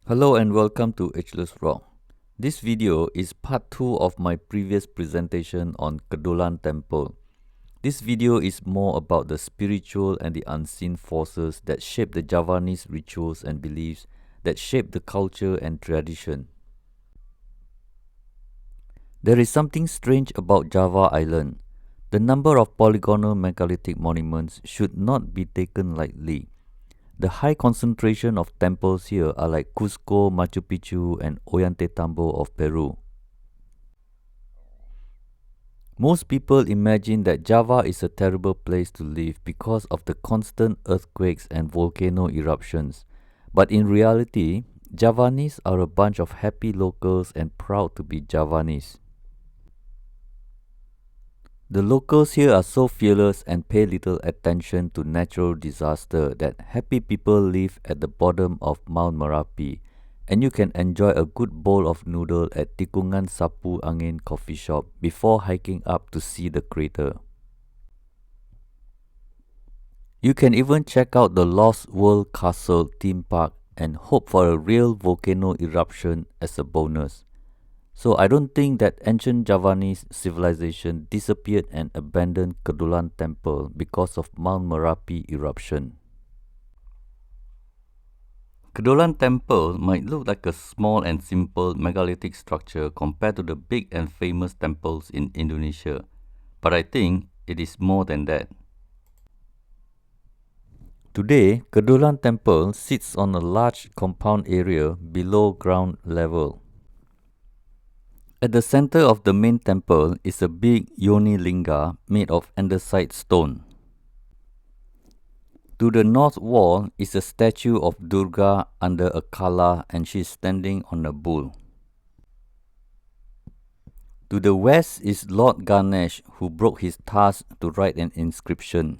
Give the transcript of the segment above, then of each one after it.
Hello and welcome to Ageless Rock. This video is part 2 of my previous presentation on Kedolan Temple. This video is more about the spiritual and the unseen forces that shape the Javanese rituals and beliefs that shape the culture and tradition. There is something strange about Java Island. The number of polygonal megalithic monuments should not be taken lightly. The high concentration of temples here are like Cusco, Machu Picchu and Ollantaytambo of Peru. Most people imagine that Java is a terrible place to live because of the constant earthquakes and volcano eruptions. But in reality, Javanese are a bunch of happy locals and proud to be Javanese. The locals here are so fearless and pay little attention to natural disaster that happy people live at the bottom of Mount Merapi, and you can enjoy a good bowl of noodle at Tikungan Sapu Angin coffee shop before hiking up to see the crater. You can even check out the Lost World Castle theme park and hope for a real volcano eruption as a bonus. So I don't think that ancient Javanese civilization disappeared and abandoned Kedolan Temple because of Mount Merapi eruption. Kedolan Temple might look like a small and simple megalithic structure compared to the big and famous temples in Indonesia, but I think it is more than that. Today, Kedolan Temple sits on a large compound area below ground level. At the center of the main temple is a big Yoni Linga made of andesite stone. To the north wall is a statue of Durga under a kala and she is standing on a bull. To the west is Lord Ganesh who broke his task to write an inscription.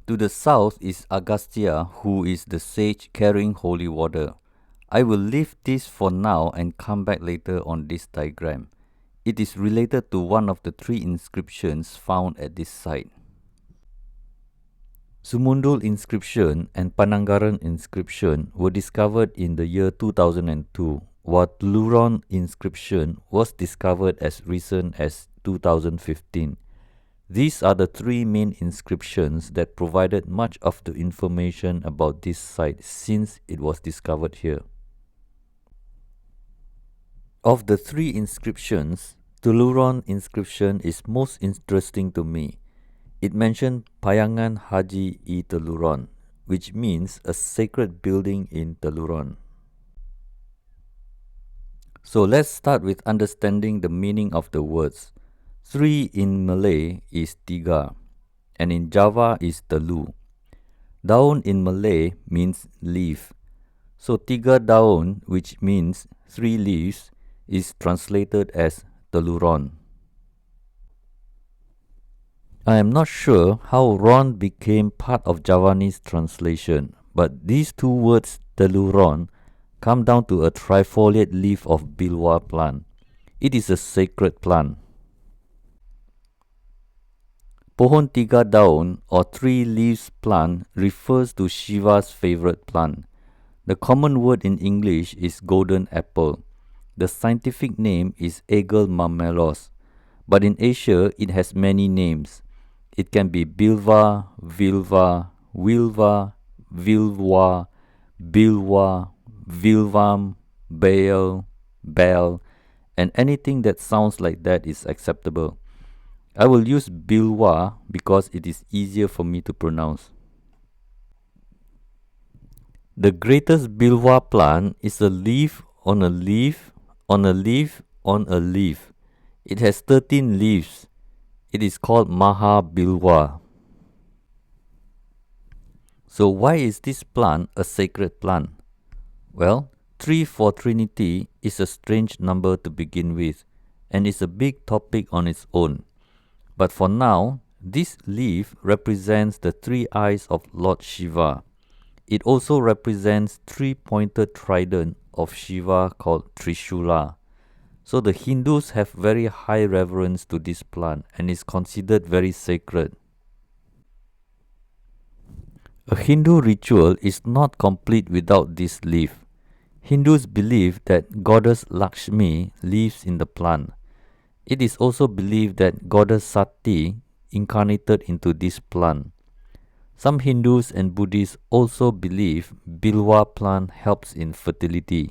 To the south is Agastya who is the sage carrying holy water. I will leave this for now and come back later on this diagram. It is related to one of the three inscriptions found at this site. Sumundul inscription and Pananggaran inscription were discovered in the year 2002, while Teluron inscription was discovered as recent as 2015. These are the three main inscriptions that provided much of the information about this site since it was discovered here. Of the three inscriptions, Teluron inscription is most interesting to me. It mentioned Payangan Haji I Teluron, which means a sacred building in Teluron. So let's start with understanding the meaning of the words. Three in Malay is tiga, and in Java is telu. Daun in Malay means leaf. So tiga daun, which means three leaves, is translated as teluron. I am not sure how ron became part of Javanese translation, but these two words teluron come down to a trifoliate leaf of bilwa plant. It is a sacred plant. Pohon tiga daun or three leaves plant refers to Shiva's favorite plant. The common word in English is golden apple. The scientific name is Aegle mamelos, but in Asia it has many names. It can be bilva, vilva, wilva, vilwa, bilwa, vilvam, bael, bel, and anything that sounds like that is acceptable. I will use bilwa because it is easier for me to pronounce. The greatest bilwa plant is a leaf on a leaf on a leaf on a leaf. It has 13 leaves. It is called Maha Bilwa. So why is this plant a sacred plant? Well, 3 for Trinity is a strange number to begin with and is a big topic on its own. But for now, this leaf represents the three eyes of Lord Shiva. It also represents three-pointed trident of Shiva called Trishula. So the Hindus have very high reverence to this plant and is considered very sacred. A Hindu ritual is not complete without this leaf. Hindus believe that goddess Lakshmi lives in the plant. It is also believed that goddess Sati incarnated into this plant. Some Hindus and Buddhists also believe Bilwa plant helps in fertility.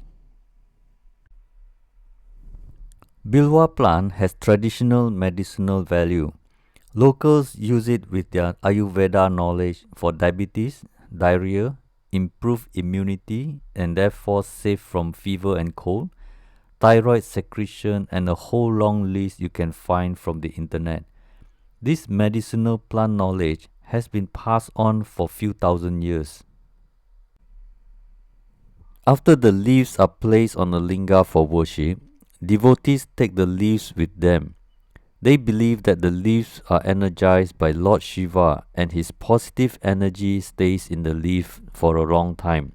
Bilwa plant has traditional medicinal value. Locals use it with their Ayurveda knowledge for diabetes, diarrhea, improve immunity and therefore safe from fever and cold, thyroid secretion and a whole long list you can find from the internet. This medicinal plant knowledge has been passed on for few thousand years. After the leaves are placed on a linga for worship, devotees take the leaves with them. They believe that the leaves are energized by Lord Shiva and his positive energy stays in the leaf for a long time.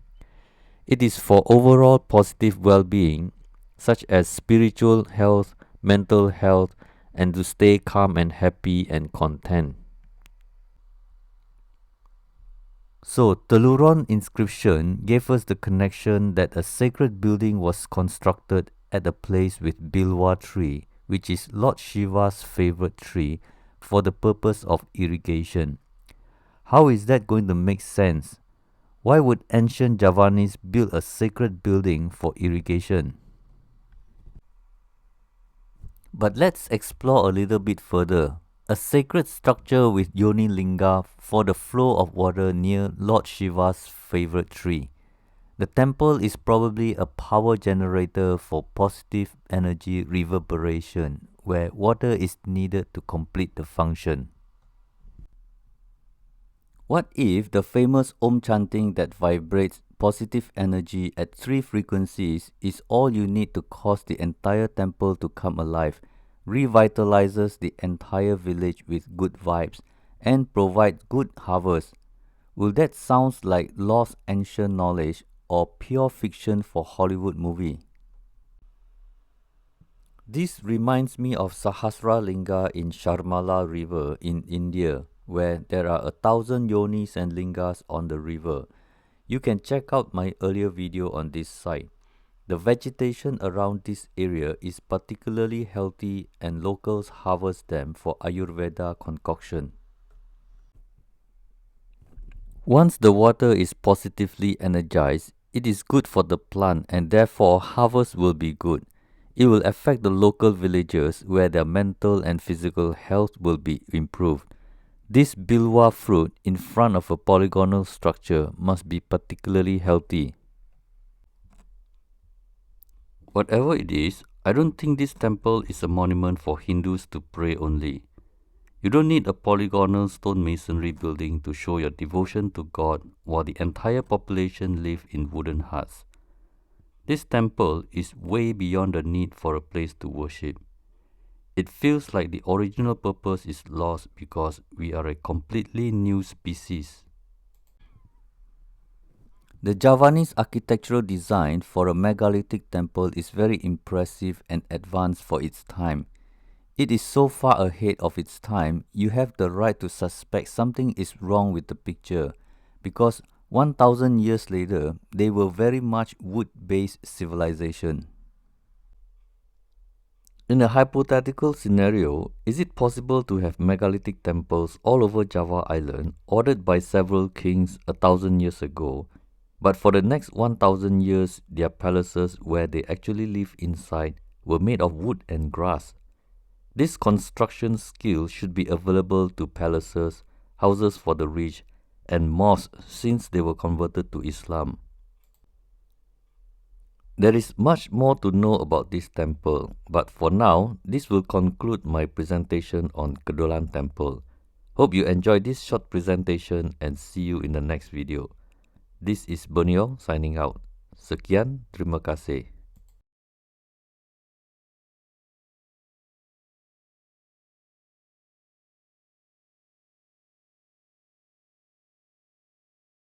It is for overall positive well-being, such as spiritual health, mental health, and to stay calm and happy and content. So, Teluron inscription gave us the connection that a sacred building was constructed at a place with Bilwa tree, which is Lord Shiva's favorite tree, for the purpose of irrigation. How is that going to make sense? Why would ancient Javanese build a sacred building for irrigation? But let's explore a little bit further. A sacred structure with Yoni Linga for the flow of water near Lord Shiva's favorite tree. The temple is probably a power generator for positive energy reverberation, where water is needed to complete the function. What if the famous Om chanting that vibrates positive energy at 3 frequencies is all you need to cause the entire temple to come alive, revitalizes the entire village with good vibes, and provides good harvest? Will that sound like lost ancient knowledge or pure fiction for Hollywood movie? This reminds me of Sahasralinga in Sharmala River in India, where there are 1,000 yonis and lingas on the river. You can check out my earlier video on this site. The vegetation around this area is particularly healthy and locals harvest them for Ayurveda concoction. Once the water is positively energized, it is good for the plant and therefore harvest will be good. It will affect the local villagers where their mental and physical health will be improved. This bilwa fruit in front of a polygonal structure must be particularly healthy. Whatever it is, I don't think this temple is a monument for Hindus to pray only. You don't need a polygonal stone masonry building to show your devotion to God while the entire population live in wooden huts. This temple is way beyond the need for a place to worship. It feels like the original purpose is lost because we are a completely new species. The Javanese architectural design for a megalithic temple is very impressive and advanced for its time. It is so far ahead of its time, you have the right to suspect something is wrong with the picture, because 1,000 years later, they were very much wood-based civilization. In a hypothetical scenario, is it possible to have megalithic temples all over Java Island, ordered by several kings 1,000 years ago, but for the next 1,000 years, their palaces where they actually live inside were made of wood and grass? This construction skill should be available to palaces, houses for the rich, and mosques since they were converted to Islam. There is much more to know about this temple, but for now, this will conclude my presentation on Kedolan Temple. Hope you enjoyed this short presentation and see you in the next video. This is Borneo signing out. Sekian, terima kasih.